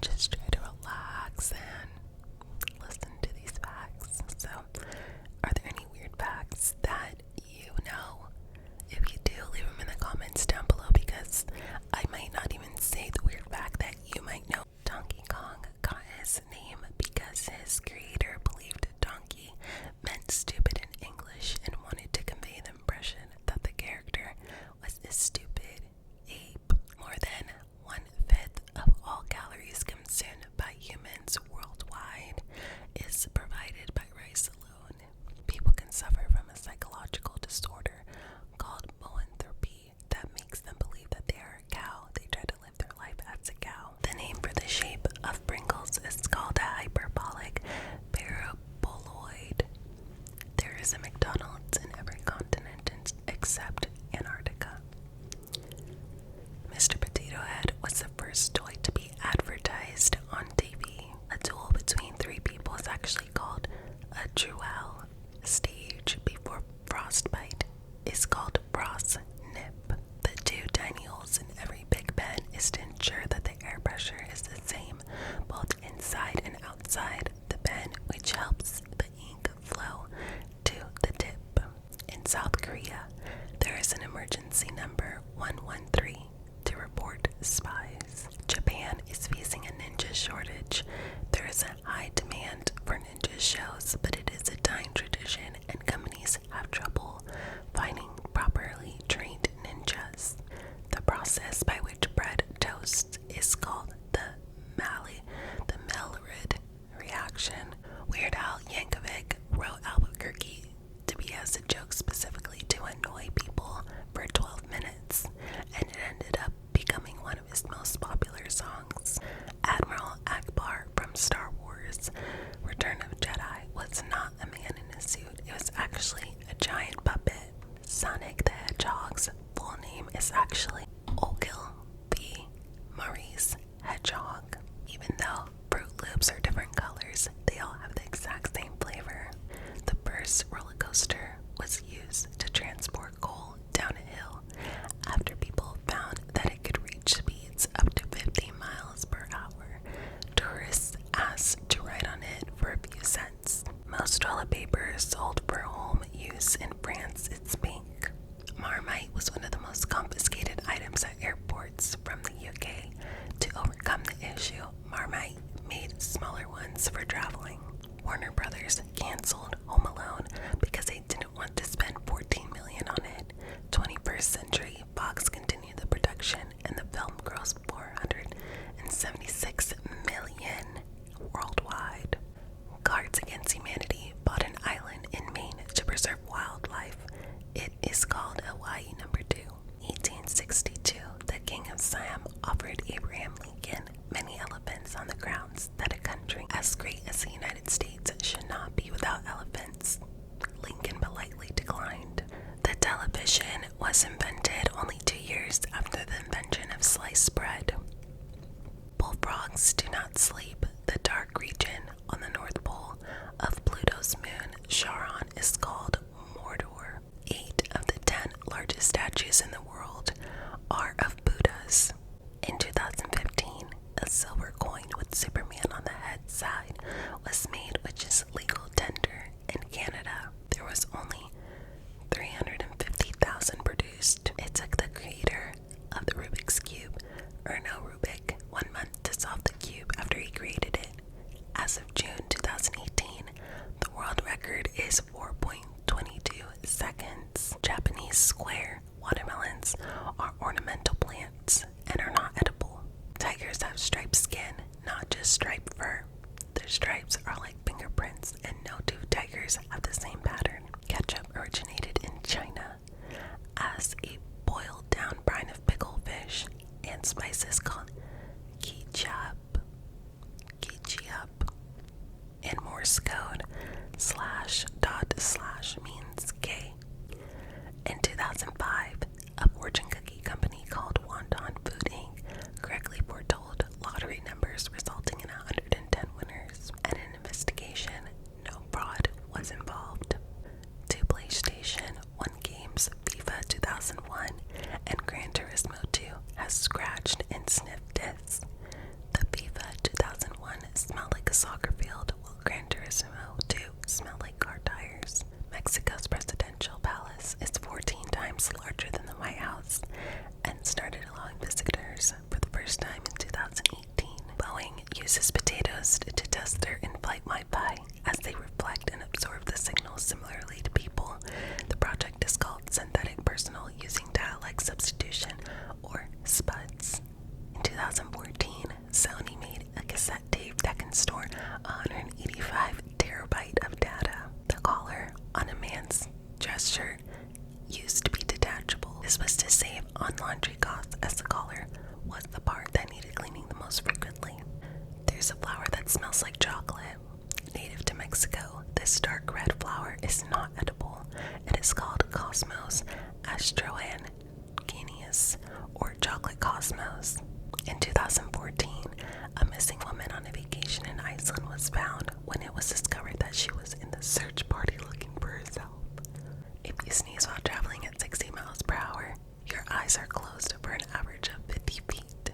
just try to relax and listen to these facts. So, are there any weird facts that you know? If you do, leave them in the comments down below because I might not even say the weird fact that you might know. Donkey Kong got his name because his creator believed donkey meant stupid in English and wanted to convey the impression that the character was a stupid ape. More than 1/5 of all calories consumed by humans worldwide is provided by rice alone. People can suffer from a psychological disorder called boanthropy that makes them believe that they are a cow. They try to live their life as a cow. The name for the shape of Pringles is called a hyperbolic paraboloid. There is a McDonald's in every continent except Antarctica. Mr. Potato Head was the first toy to be advertised on TV. A duel between three people is actually called a duel. Stage before frostbite is called frostnip. The two tiny holes in every big pen is to ensure that the air pressure is the same both inside and outside the pen, which helps the ink flow to the tip. In South Korea, there is an emergency number 113 to report spies. Japan is facing a ninja shortage. There is a high demand for ninja shows, but it is a dying tradition and companies have trouble finding properly trained ninjas. The process by which bread toasts is called the Maillard reaction. Weird Al Yankovic wrote Albuquerque to be as a joke specifically to annoy people for 12 minutes, and it ended up becoming one of his most popular songs. Admiral Akbar from Star Wars Return of Jedi was not a man in a suit, it was actually a giant puppet. Sonic the Hedgehog's full name is actually Ogil V. Maurice Hedgehog. Even though Fruit Loops are different colors, they all have the exact same flavor. The first roller coaster was used to transport coal down a hill after people found that it could reach speeds up to 50 miles per hour. Tourists asked to ride on it for a few cents. Most toilet paper sold for home use in France is pink. Marmite was one of the most confiscated items at airports from the UK. To overcome the issue, Marmite made smaller ones for traveling. Warner Brothers canceled Home Alone because they didn't want to spend $14 million on it. 21st Century Fox continued the production and the film grossed $476 million worldwide. Cards Against Humanity bought an island in Maine to preserve wildlife. It is called Hawaii No. 2. 1862, the King of Siam offered Abraham Lincoln many elephants on the grounds that a country as great as the United States should not be without elephants. Lincoln politely declined. The television was invented only 2 years after the invention of sliced bread. Bullfrogs do not sleep. The dark region on the North Pole of Pluto's moon, Charon, is called Mordor. 8 of the 10 largest statues in the world are of Buddhas. In 2015, a silver coin with Superman on the head side was made, which is legal tender in Canada. There was only 350,000 produced. It took the creator of the Rubik's Cube, Erno Rubik, 1 month to solve the cube after he created it. As of June 2018, the world record is 4.22 seconds. Japanese square watermelons are ornamental plants and are not edible. Tigers have striped skin, not just striped fur. Their stripes are like fingerprints, and no two tigers have the same pattern. Ketchup originated in China as a boiled down brine of pickled fish and spices called ketchup. In Morse code, /./ means K. In 2005, a fortune cookie company called Wonton Food Inc. correctly foretold lottery numbers resulting in 110 winners. In an investigation, no fraud was involved. 2 PlayStation 1 games, FIFA 2001 and Gran Turismo 2, has scratched and sniffed smelled like a soccer field, while Gran Turismo 2 smelled like car tires. Mexico's presidential palace is 14 times larger than the White House and started allowing visitors for the first time in 2018. Boeing uses potatoes to test their in-flight Wi-Fi as they reflect and absorb the signal similarly to people. The project is called Synthetic Personal Using Dialect Substitution, or SPUDS. In 2014, Sony made a cassette tape that can store 185 terabyte of data. The collar on a man's dress shirt used to be detachable. This was to save on laundry costs, as the collar was the part that needed cleaning the most frequently. There's a flower that smells like chocolate. Native to Mexico, this dark red flower is not edible. It is called Cosmos astroanguineus, or chocolate cosmos. In 2014, a missing woman on a vacation in Iceland was found when it was discovered that she was in the search party looking for herself. If you sneeze while traveling at 60 miles per hour, your eyes are closed for an average of 50 feet.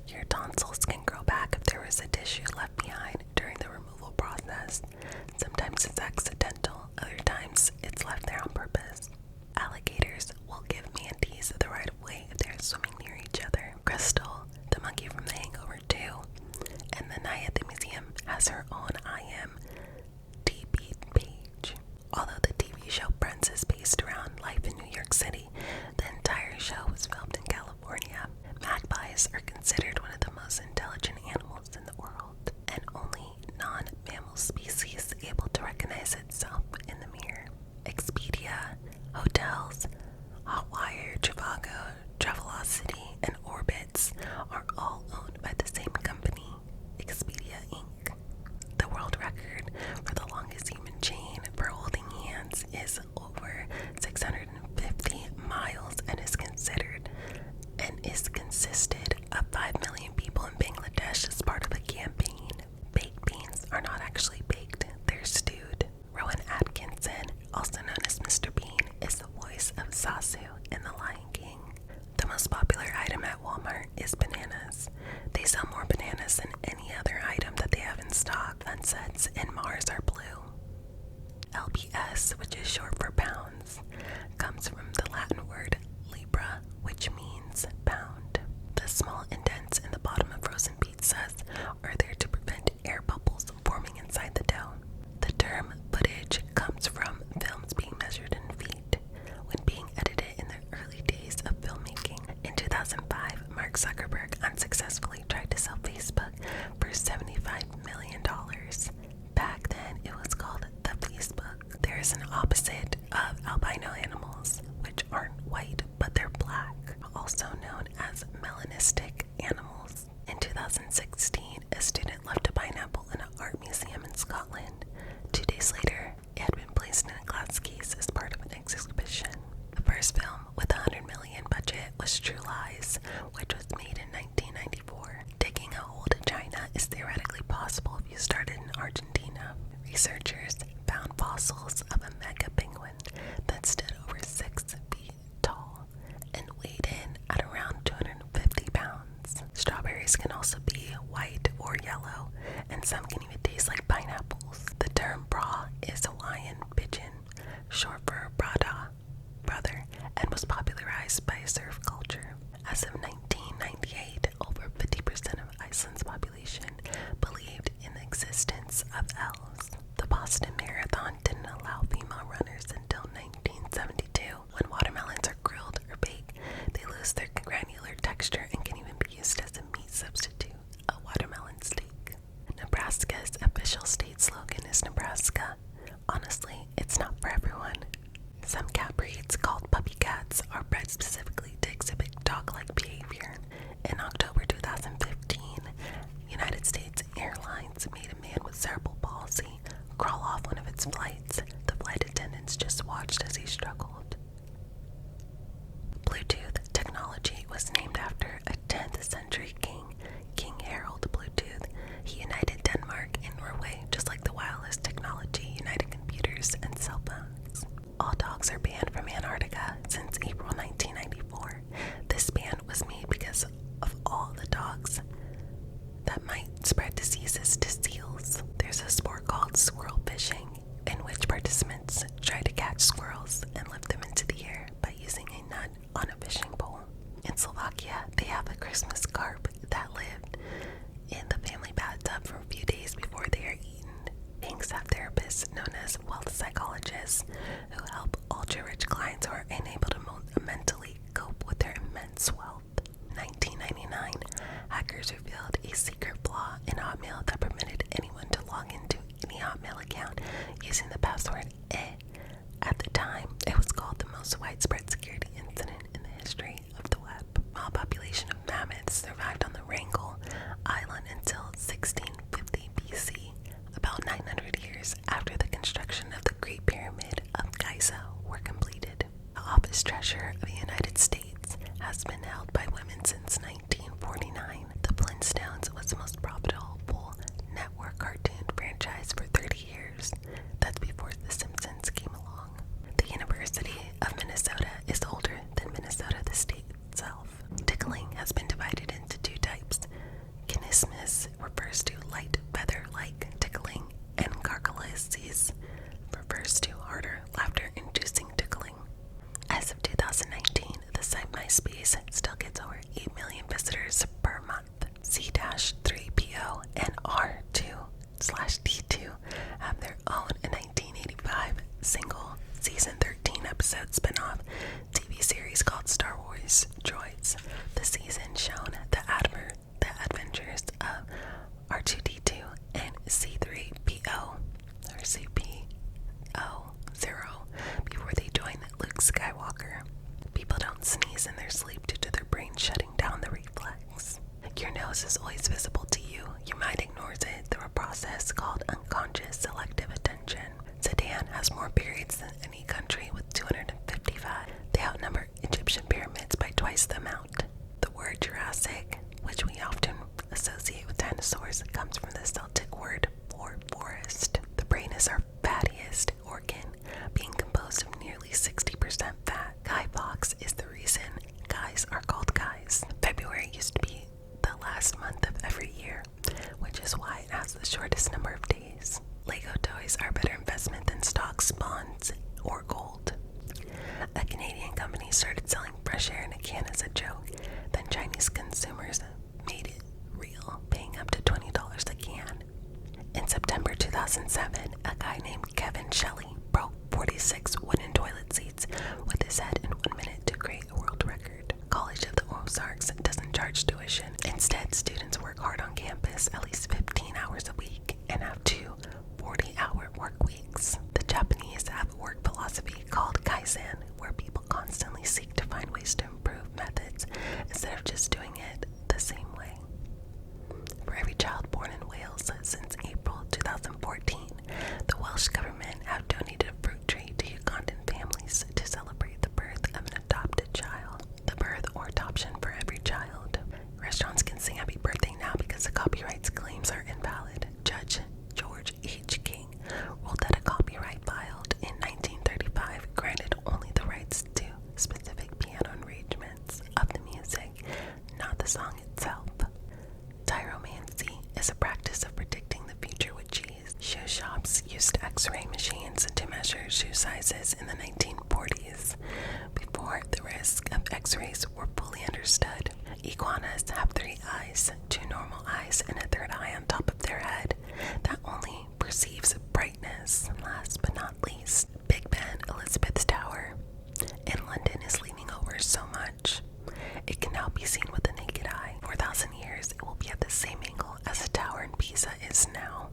Your tonsils can grow back if there was a tissue left behind during the removal process. Sometimes it's accidental, other times it's left there on purpose. Alligators will give manatees the right of way if they're swimming near each other. Crystal, the monkey from The Hangover 2, and the Nye at the museum, has her own IMDb page. Although the TV show Friends is based around life in New York City, the entire show was filmed in California. Magpies are considered one of the most intelligent animals in the world, and only non-mammal species able to recognize itself in the mirror. Expedia, hotels, Hotwire, Trivago, Travelocity, and Orbitz are all owned by the same company, Expedia Inc. The world record for the longest human chain for holding hands is over 650 miles and is consisted of 5 million people in Bangladesh as part of a campaign. Baked beans are not actually baked, they're stewed. Rowan Atkinson, also known as Mr. Bean, is the voice of Sasu in The Lion King. The most popular item at Walmart is bananas. They sell more bananas than any other item that they have in stock. Sunsets in Mars are blue. LBS, which is short for pounds, comes from the Latin word libra, which means pound. The small indents in the bottom of frozen pizzas are there to prevent air bubbles forming inside the dough. The term footage comes from films being measured in feet when being edited in the early days of filmmaking. In 2005, Mark Zuckerberg unsuccessfully tried to sell Facebook for $75 million. Back then, it was called the Facebook. There is an opposite of albino animals, which aren't white but they're black, also known as melanistic animals. In 2016, a student left a pineapple in an art museum in Scotland. 2 days later, it had been placed in a glass case as part of an exhibition. The first film with a $100 million budget was True Lies, which was made in 1994. Digging a hole to China is theoretically possible if you started in Argentina. Researchers found fossils of a mega penguin that stood over 6 feet tall and weighed in at around 250 pounds. Strawberries can also be white or yellow, and some can even taste like pineapples. The term bra is Hawaiian pidgin, short for brada, brother, and was popularized by surf culture. As of 1998, over 50% of Iceland's population believed in the existence of elves. The Boston Marathon didn't allow female runners until 1972. When watermelons are grilled or baked, they lose their granular texture and can even be used as a meat substitute, a watermelon steak. Nebraska's official state slogan is Nebraska. Honestly, it's not for everyone. Some cat breeds, called puppy cats, are bred specifically to exhibit dog-like behavior. In October 2015, United States Airlines made a man with cerebral palsy crawl off one of its flights. The flight attendants just watched as he struggled. Bluetooth technology was named after a 10th century king, King Harald Bluetooth. He united Denmark and Norway, just like the wireless technology united computers and cell phones. All dogs are banned from Antarctica since April 1994. This ban was made because of all the dogs that might spread diseases to squirrel fishing, in which participants try to catch squirrels and lift them into the air by using a nut on a fishing pole. In Slovakia, they have a Christmas carp that lived in the family bathtub for a few days before they are eaten. Banks have therapists known as wealth psychologists who help ultra-rich clients who are unable to mentally cope with their immense wealth. 1999, hackers revealed a secret flaw in Hotmail that permitted anyone to log into any Hotmail account using the password "eh." At the time, it was called the most widespread security incident in the history of the web. While a population of mammoths survived on the Wrangel Island until 1650 BC, about 900 years after the construction of the Great Pyramid of Giza were completed. The office treasurer of the United States has been held by women since 1949. The Flintstones was the most profitable network cartoon franchise for 30 years. That's before The Simpsons came along. The University of Minnesota is older than Minnesota, the state itself. Tickling has been divided into two types. Kinesmus refers to light feather-like tickling, and gargalesis refers to harder, laughter-inducing tickling. As of 2019, the site MySpace still gets over 8 million visitors per month. C-3PO and R2/D2 have their own 1985 single season 13 episode spin-off TV series called Star Wars Droids. The season shown the adventures of R2D2 and C-3PO or CP0 before they join Luke Skywalker. People don't sneeze in their sleep due to their brain shutting down the reflex. Your nose is always visible to you. Your mind ignores it through a process called unconscious selective attention. Sudan has more periods than any country with 255. They outnumber Egyptian pyramids by twice the amount. The word Jurassic, which we often associate with dinosaurs, comes from the Celtic word for forest. The brain is our fattiest organ, being composed of nearly 60% fat. Guy Fawkes is the reason guys are called guys. February used to be the last month of every year, which is why it has the shortest number of days. Lego toys are a better investment than stocks, bonds, or gold. A Canadian company started selling fresh air in a can as a joke. Then Chinese consumers made it real, paying up to $20 a can. In September 2007, a guy named Kevin Shelley broke 46 wooden toilet seats with his head in 1 minute to create a world record. College of the Ozarks doesn't charge tuition. Instead, students work hard on campus at least 15 hours a week and have 2 40-hour work weeks. The Japanese have a work philosophy called Kaizen, where people constantly seek to find ways to improve methods instead of just doing it the same way. For every child born in Wales since April 2014, the Welsh government have donated a fruit tree to Ugandan families to celebrate the birth of an adopted child. The birth or adoption for every child. Restaurants can sing happy birthday now because the copyright claims are invalid. Judge George H. King ruled that a copyright filed in 1935 granted only the rights to specific piano arrangements of the music, not the song itself. Tyromancy is a practice of predicting the future with cheese. Shoe shops used X-ray machines to measure shoe sizes in the 1940s, before the risk of X-rays were fully understood. Iguanas have 3 eyes, 2 normal eyes, and a 3rd eye on top of their head that only perceives brightness. Last but not least, Big Ben Elizabeth Tower in London is leaning over so much it can now be seen with the naked eye. 4,000 years, it will be at the same angle as the tower in Pisa is now.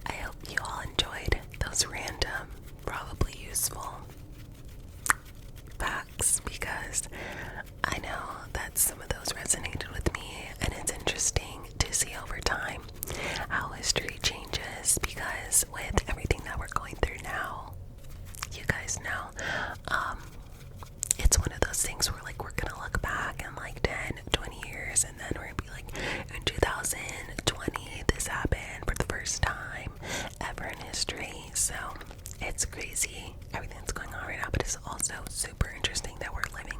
I hope you all enjoyed those random, probably useful facts, because I know that some of those resonated with me, and it's interesting to see over time how history changes, because with everything that we're going through now, you guys know, it's one of those things where like we're gonna look back in like 10, 20 years, and then we're gonna be like, in 2020 this happened for the first time ever in history. So it's crazy everything that's going on right now, but it's also super interesting that we're living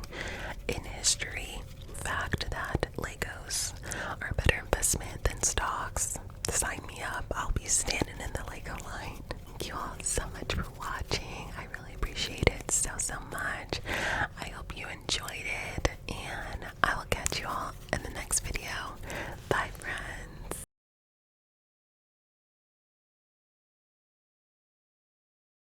in history. Fact that Legos are a better investment than stocks. Sign me up, I'll be you standing in the light of light. Thank you all so much for watching. I really appreciate it so much. I hope you enjoyed it, and I will catch you all